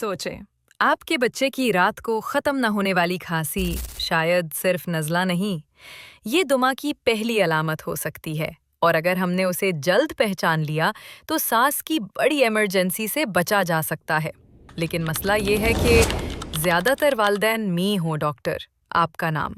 सोचें, आपके बच्चे की रात को ख़त्म न होने वाली खांसी शायद सिर्फ नज़ला नहीं, ये दुमा की पहली अलामत हो सकती है। और अगर हमने उसे जल्द पहचान लिया तो सांस की बड़ी इमरजेंसी से बचा जा सकता है। लेकिन मसला ये है कि ज़्यादातर वालिदैन मी हो डॉक्टर, आपका नाम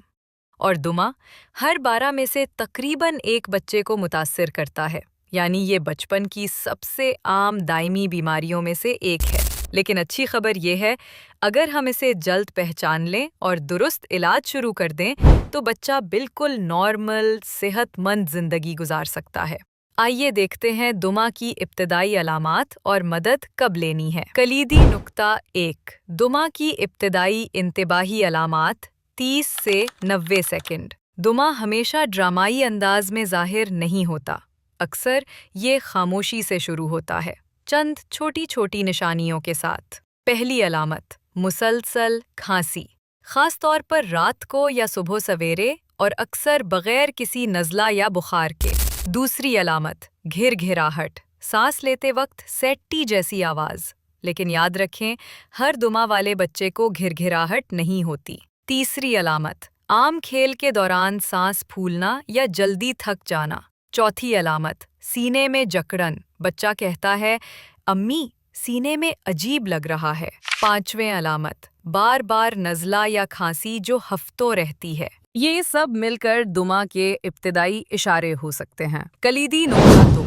और दुमा हर 12 में से तकरीबन एक बच्चे को मुतासिर करता है। यानी ये बचपन की सबसे आम दायमी बीमारियों में से एक है। लेकिन अच्छी खबर ये है, अगर हम इसे जल्द पहचान लें और दुरुस्त इलाज शुरू कर दें तो बच्चा बिल्कुल नॉर्मल सेहतमंद जिंदगी गुजार सकता है। आइए देखते हैं दुमा की इब्तिदाई अलामात और मदद कब लेनी है। कलीदी नुक्ता 1, दुमा की इब्तिदाई इंतबाही अलामात 30 से 90 सेकंड। दुमा हमेशा ड्रामाई अंदाज में जाहिर नहीं होता, अक्सर ये खामोशी से शुरू होता है, चंद छोटी छोटी निशानियों के साथ। पहली अलामत, मुसलसल खांसी, खास तौर पर रात को या सुबह सवेरे और अक्सर बगैर किसी नज़ला या बुखार के। दूसरी अलामत, घिरघिराहट, सांस लेते वक्त सेट्टी जैसी आवाज़। लेकिन याद रखें, हर दुमा वाले बच्चे को घिरघिराहट नहीं होती। तीसरी अलामत, आम खेल के दौरान सांस फूलना या जल्दी थक जाना। चौथी अलामत, सीने में जकड़न, बच्चा कहता है अम्मी सीने में अजीब लग रहा है। पांचवें अलामत, बार बार नज़ला या खांसी जो हफ्तों रहती है। ये सब मिलकर दुमा के इब्तिदाई इशारे हो सकते हैं। कलीदी नुक्ता 2,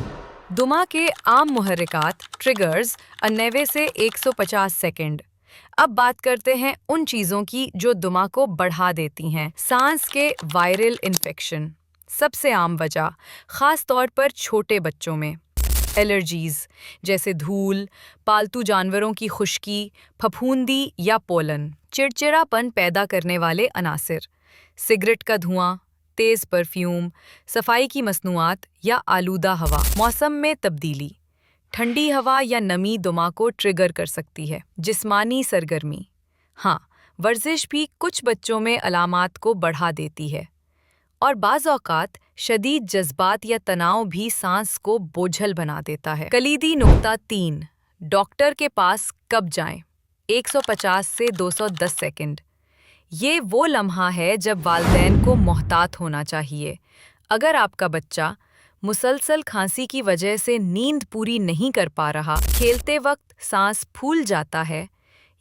दुमा के आम मुहर्रिकात ट्रिगर्स 90 से 150 सेकंड। अब बात करते हैं उन चीज़ों की जो दुमा को बढ़ा देती हैं। सांस के वायरल इन्फेक्शन सबसे आम वजह, ख़ास तौर पर छोटे बच्चों में। एलर्जीज़ जैसे धूल, पालतू जानवरों की खुश्की, फफूंदी या पोलन। चिड़चिड़ापन पैदा करने वाले अनासिर, सिगरेट का धुआं, तेज़ परफ्यूम, सफाई की मसनूआत या आलूदा हवा। मौसम में तब्दीली, ठंडी हवा या नमी दुमा को ट्रिगर कर सकती है। जिस्मानी सरगर्मी, हाँ, वर्जिश भी कुछ बच्चों में अलामात को बढ़ा देती है। और बाज़ औक़ात शदीद जज्बात या तनाव भी सांस को बोझल बना देता है। कलीदी नुक्ता 3, डॉक्टर के पास कब जाएं? 150 से 210 सेकंड। ये वो लम्हा है जब वालिदैन को मोहतात होना चाहिए। अगर आपका बच्चा मुसलसल खांसी की वजह से नींद पूरी नहीं कर पा रहा, खेलते वक्त सांस फूल जाता है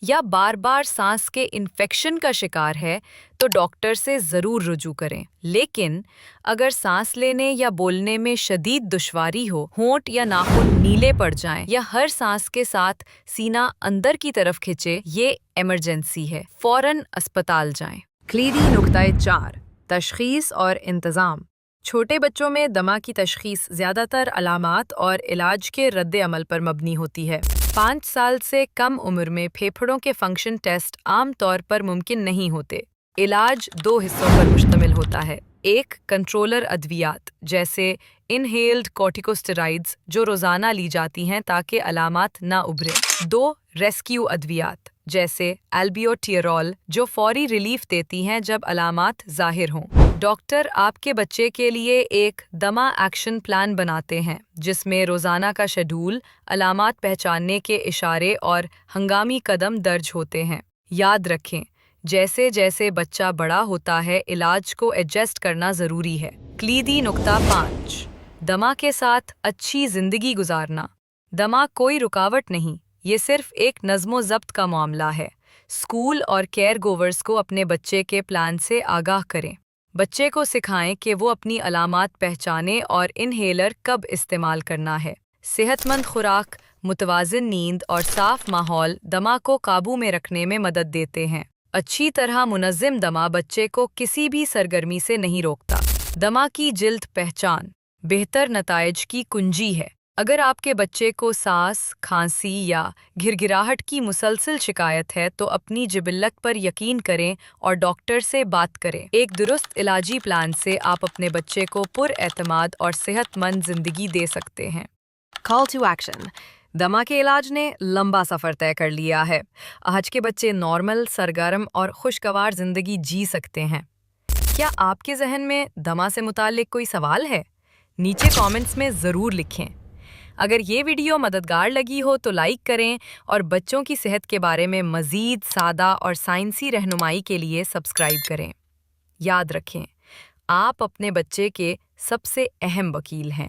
या बार बार सांस के इन्फेक्शन का शिकार है तो डॉक्टर से ज़रूर रुजू करें। लेकिन अगर सांस लेने या बोलने में शदीद दुश्वारी हो, होंठ या नाखून नीले पड़ जाएं या हर सांस के साथ सीना अंदर की तरफ खिंचे, ये इमरजेंसी है, फ़ौरन अस्पताल जाएं। कलीदी नुक्ता 4, तशख़ीस और इंतज़ाम। छोटे बच्चों में दमा की तशख़ीस ज़्यादातर अलामात और इलाज के रद्द अमल पर मबनी होती है। 5 साल से कम उम्र में फेफड़ों के फंक्शन टेस्ट आम तौर पर मुमकिन नहीं होते। इलाज 2 हिस्सों पर मुश्तमिल होता है। 1, कंट्रोलर अद्वियात जैसे इनहेल्ड कॉर्टिकोस्टेरॉइड्स जो रोज़ाना ली जाती हैं ताकि अलामात ना उभरे। 2, रेस्क्यू अद्वियात जैसे एल्बियोटियरॉल जो फौरी रिलीफ देती हैं जब अलामात ज़ाहिर हों। डॉक्टर आपके बच्चे के लिए एक दमा एक्शन प्लान बनाते हैं जिसमें रोज़ाना का शेड्यूल, अलामात पहचानने के इशारे और हंगामी कदम दर्ज होते हैं। याद रखें, जैसे जैसे बच्चा बड़ा होता है इलाज को एडजस्ट करना ज़रूरी है। कलीदी नुक्ता 5, दमा के साथ अच्छी ज़िंदगी गुजारना। दमा कोई रुकावट नहीं, ये सिर्फ एक नज़्मो ज़ब्त का मामला है। स्कूल और केयर गोवर्स को अपने बच्चे के प्लान से आगाह करें। बच्चे को सिखाएं कि वो अपनी अलामात पहचाने और इनहेलर कब इस्तेमाल करना है। सेहतमंद खुराक, मुतवाज़िन नींद और साफ माहौल दमा को काबू में रखने में मदद देते हैं। अच्छी तरह मुनज़्ज़म दमा बच्चे को किसी भी सरगर्मी से नहीं रोकता। दमा की जिल्द पहचान बेहतर नताइज की कुंजी है। अगर आपके बच्चे को सांस, खांसी या घिरघिराहट की मुसलसल शिकायत है तो अपनी जिबिल्लत पर यकीन करें और डॉक्टर से बात करें। एक दुरुस्त इलाजी प्लान से आप अपने बच्चे को पुरएतमाद और सेहतमंद ज़िंदगी दे सकते हैं। कॉल टू एक्शन, दमा के इलाज ने लंबा सफ़र तय कर लिया है। आज के बच्चे नॉर्मल, सरगर्म और खुशगवार ज़िंदगी जी सकते हैं। क्या आपके जहन में दमा से मुताल्लिक कोई सवाल है? नीचे कमेंट्स में ज़रूर लिखें। اگر یہ ویڈیو مددگار لگی ہو تو لائک کریں اور بچوں کی صحت کے بارے میں مزید سادہ اور سائنسی رہنمائی کے لیے سبسکرائب کریں۔ یاد رکھیں، آپ اپنے بچے کے سب سے اہم وکیل ہیں۔